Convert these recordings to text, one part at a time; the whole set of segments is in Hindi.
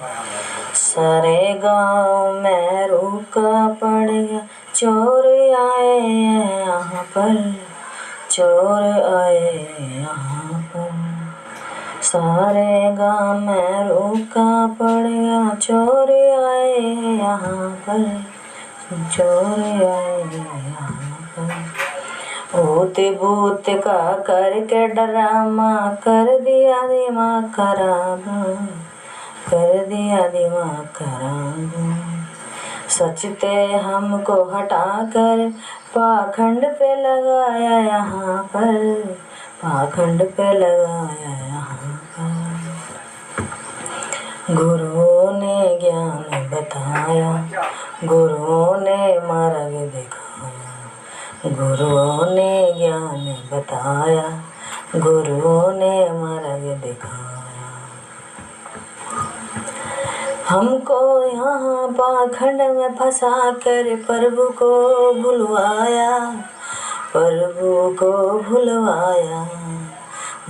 सारे गांव में रूखा पड़ गया, चोर आए यहाँ पर, चोर आए यहाँ पर। सारे गांव में रूखा पड़ गया, चोर आए यहाँ पर, चोर आए यहाँ पर। ऊते भूत का करके डरामा कर दिया दिमाग खराब, कर दिया दिमाग खराब। सचते हमको हटाकर पाखंड पे लगाया यहाँ पर, पाखंड पे लगाया यहाँ पर। गुरुओं ने ज्ञान बताया, गुरुओं ने मार्ग दिखाया, गुरुओं ने ज्ञान बताया, गुरुओं ने मार्ग दिखाया। हमको यहाँ पाखंड में फंसा कर प्रभु को भुलवाया, प्रभु को भुलवाया।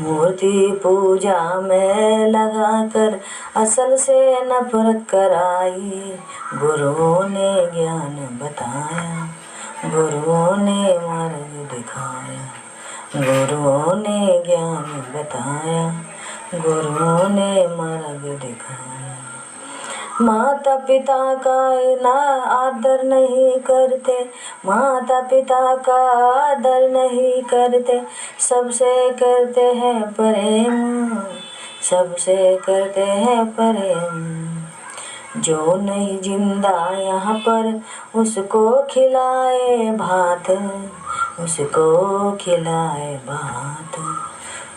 मूर्ति पूजा में लगाकर असल से नफरत कराई, गुरुओं ने ज्ञान बताया, गुरुओं ने मार्ग दिखाया, गुरुओं ने ज्ञान बताया, गुरुओं ने मार्ग दिखाया। माता पिता का ना आदर नहीं करते, माता पिता का आदर नहीं करते, सबसे करते हैं प्रेम, सबसे करते हैं प्रेम। जो नहीं जिंदा यहाँ पर उसको खिलाए भात, उसको खिलाए भात।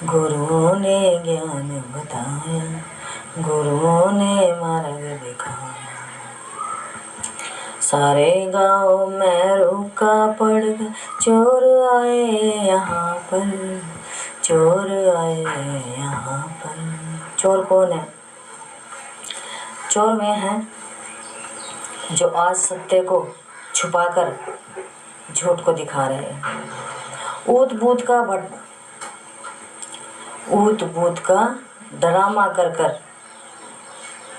गुरुओं ने ज्ञान बताया, गुरुओं ने मार्ग दिखाया। सारे गांव में रूखा पड़ गया, चोर आए यहाँ पर, चोर आए यहाँ पर। चोर कौन है? चोर वे हैं जो आज सत्य को छुपाकर झूठ को दिखा रहे हैं। ऊत बूत का ड्रामा कर कर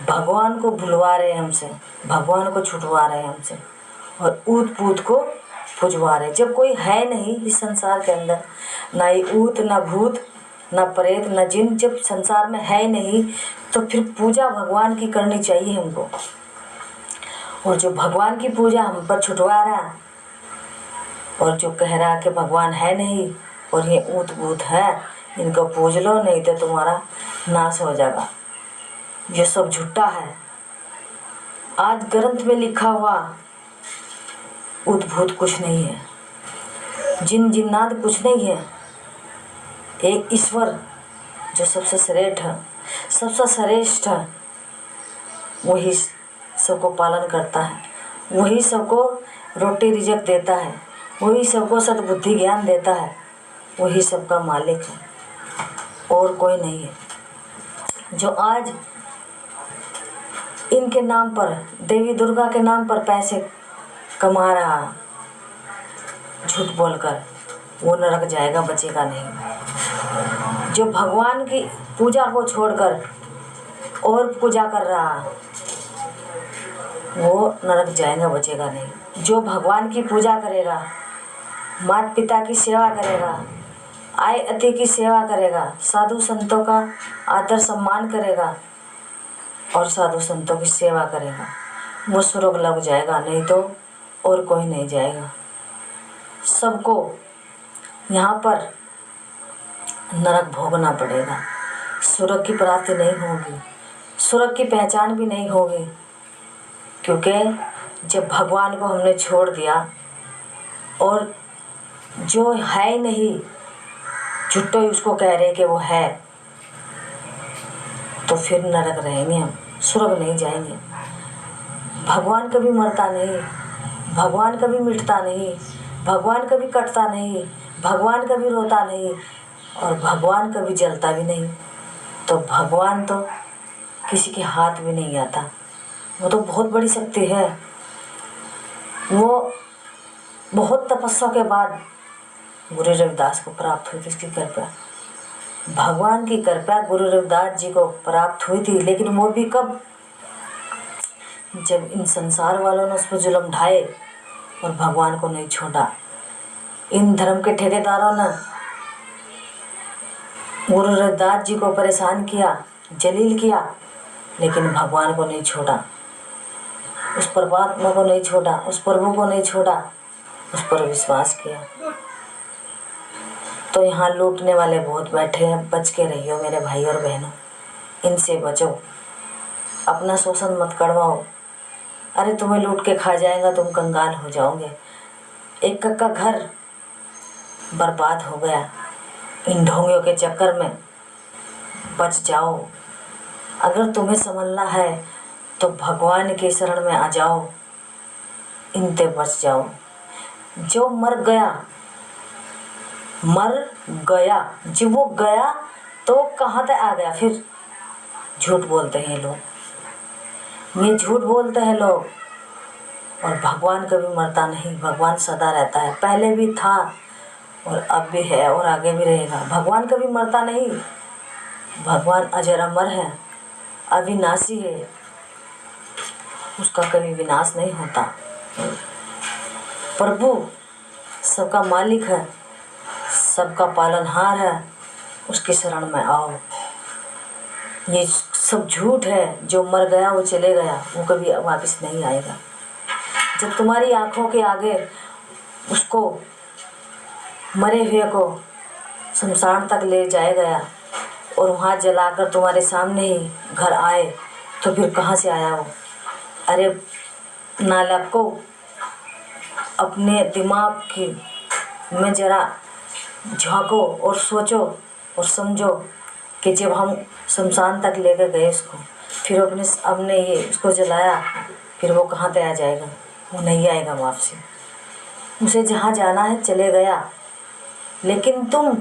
भगवान को भुलवा रहे हैं हमसे, भगवान को छुटवा रहे हैं हमसे, और ऊत पूत को पुजवा रहे। जब कोई है नहीं इस संसार के अंदर, ना ये ऊत, ना भूत, ना प्रेत, ना जिन, जब संसार में है नहीं तो फिर पूजा भगवान की करनी चाहिए हमको। और जो भगवान की पूजा हम पर छुटवा रहा और जो कह रहा कि भगवान है नहीं और ये ऊत भूत है, इनको पूज लो नहीं तो तुम्हारा नाश हो जाएगा, ये सब झूठा है। आज ग्रंथ में लिखा हुआ उद्भूत कुछ नहीं है, जिन जिन्नात कुछ नहीं है। एक ईश्वर जो सबसे श्रेष्ठ है, सबसे श्रेष्ठ है, वही सबको पालन करता है, वही सबको रोटी रिजक देता है, वही सबको सद्बुद्धि ज्ञान देता है, वही सबका मालिक है और कोई नहीं है। जो आज इनके नाम पर, देवी दुर्गा के नाम पर पैसे कमा रहा झूठ बोलकर, वो नरक जाएगा, बचेगा नहीं। जो भगवान की पूजा को छोड़कर और पूजा कर रहा वो नरक जाएगा, बचेगा नहीं। जो भगवान की पूजा करेगा, माता पिता की सेवा करेगा, आए अति की सेवा करेगा, साधु संतों का आदर सम्मान करेगा और साधु संतों की सेवा करेगा, वो स्वर्ग लग जाएगा, नहीं तो और कोई नहीं जाएगा। सबको यहाँ पर नरक भोगना पड़ेगा, स्वर्ग की प्राप्ति नहीं होगी, स्वर्ग की पहचान भी नहीं होगी। क्योंकि जब भगवान को हमने छोड़ दिया और जो है ही नहीं, झूठो ही उसको कह रहे कि वो है, तो फिर नरक रहेंगे हम, स्वर्ग नहीं जाएंगे। भगवान कभी मरता नहीं, भगवान कभी मिटता नहीं, भगवान कभी कटता नहीं, भगवान कभी रोता नहीं और भगवान कभी जलता भी नहीं। तो भगवान तो किसी के हाथ भी नहीं आता, वो तो बहुत बड़ी शक्ति है। वो बहुत तपस्या के बाद गुरु रविदास को प्राप्त हुई थी उसकी कृपा, भगवान की कृपा गुरु रविदास जी को प्राप्त हुई थी। लेकिन वो भी कब? जब इन संसार वालों ने उस पर जुल्म ढाए और भगवान को नहीं छोड़ा। इन धर्म के ठेकेदारों ने गुरु रविदास जी को परेशान किया, जलील किया, लेकिन भगवान को नहीं छोड़ा, उस परमात्मा को नहीं छोड़ा, उस प्रभु को नहीं छोड़ा, उस पर विश्वास किया। तो यहाँ लूटने वाले बहुत बैठे हैं, बच के रहियो मेरे भाई और बहनों, इनसे बचो, अपना शोषण मत करवाओ। अरे तुम्हें लूट के खा जाएगा, तुम कंगाल हो जाओगे। एक का घर बर्बाद हो गया इन ढोंगियों के चक्कर में, बच जाओ। अगर तुम्हें संभलना है तो भगवान के शरण में आ जाओ, इनसे बच जाओ। जो मर गया जब वो गया तो कहाँ तक आ गया। फिर झूठ बोलते हैं लोग, ये झूठ बोलते हैं लोग। और भगवान कभी मरता नहीं, भगवान सदा रहता है, पहले भी था और अब भी है और आगे भी रहेगा। भगवान कभी मरता नहीं, भगवान अजर अमर है, अविनाशी है, उसका कभी विनाश नहीं होता। प्रभु सबका मालिक है, सबका पालनहार है, उसके शरण में आओ। ये सब झूठ है, जो मर गया वो चले गया, वो कभी वापस नहीं आएगा। जब तुम्हारी आंखों के आगे उसको मरे हुए को शमशान तक ले जाया गया और वहाँ जलाकर तुम्हारे सामने ही घर आए, तो फिर कहाँ से आया वो? अरे नालायक को, अपने दिमाग की में जरा झांको और सोचो और समझो कि जब हम शमशान तक लेकर गए इसको, फिर अपने ये इसको जलाया, फिर वो कहाँ तक आ जाएगा? वो नहीं आएगा वापसी। उसे जहाँ जाना है चले गया, लेकिन तुम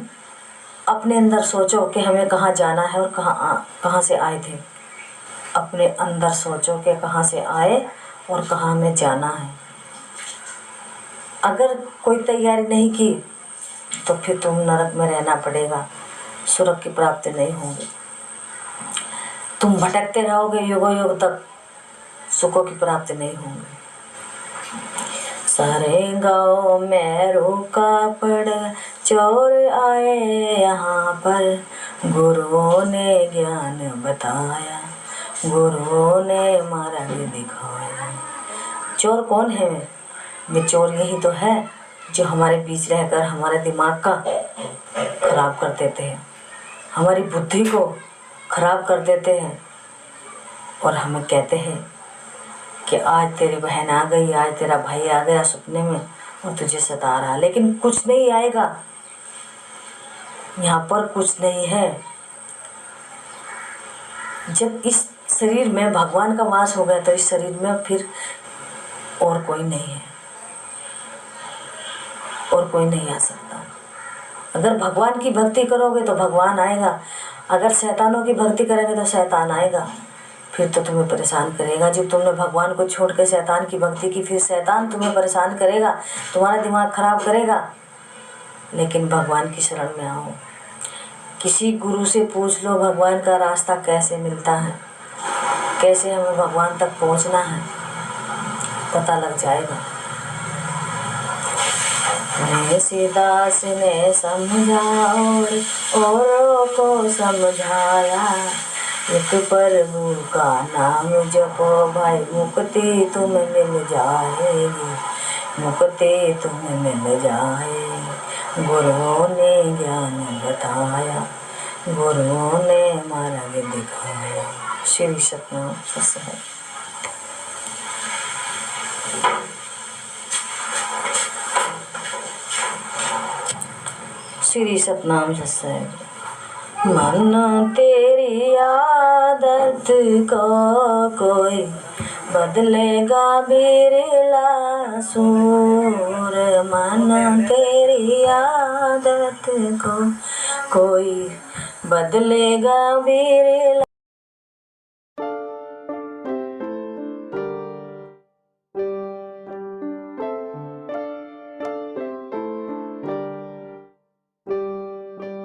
अपने अंदर सोचो कि हमें कहाँ जाना है और कहाँ से आए थे। अपने अंदर सोचो कि कहाँ से आए और कहाँ हमें जाना है। अगर कोई तैयारी नहीं की तो फिर तुम नरक में रहना पड़ेगा, स्वर्ग की प्राप्ति नहीं होगी। तुम भटकते रहोगे युगों युग तक, सुखों की प्राप्ति नहीं होगी। सारे गाँव में रोका पड़, चोर आए यहाँ पर, गुरुओं ने ज्ञान बताया, गुरुओं ने मार्ग दिखाया। चोर कौन है? वे चोर यही तो है जो हमारे बीच रहकर हमारे दिमाग का खराब कर देते हैं, हमारी बुद्धि को खराब कर देते हैं और हमें कहते हैं कि आज तेरी बहन आ गई, आज तेरा भाई आ गया सपने में और तुझे सता रहा, लेकिन कुछ नहीं आएगा, यहाँ पर कुछ नहीं है। जब इस शरीर में भगवान का वास हो गया तो इस शरीर में फिर और कोई नहीं है, और कोई नहीं आ सकता। अगर भगवान की भक्ति करोगे तो भगवान आएगा, अगर शैतानों की भक्ति करोगे तो शैतान आएगा, फिर तो तुम्हें परेशान करेगा। जब तुमने भगवान को छोड़ के शैतान की भक्ति की, फिर शैतान तुम्हें परेशान करेगा, तुम्हारा दिमाग खराब करेगा। लेकिन भगवान की शरण में आओ, किसी गुरु से पूछ लो भगवान का रास्ता कैसे मिलता है, कैसे हमें भगवान तक पहुंचना है, पता लग जाएगा। तुलसीदास ने समझाओ औरों को समझाया, एक प्रभु का नाम जपो भाई, मुक्ति तुम्हें मिल जाएगी, मुक्ति तुम्हें मिल जाएगी। गुरुओं ने ज्ञान बताया, गुरुओं ने मार्ग दिखाया। श्री सतनाम सत्संग। श्री सतनाम सत्संग। मन तेरी आदत को कोई बदलेगा बिरला सूर, मन तेरी आदत को कोई बदलेगा बिरला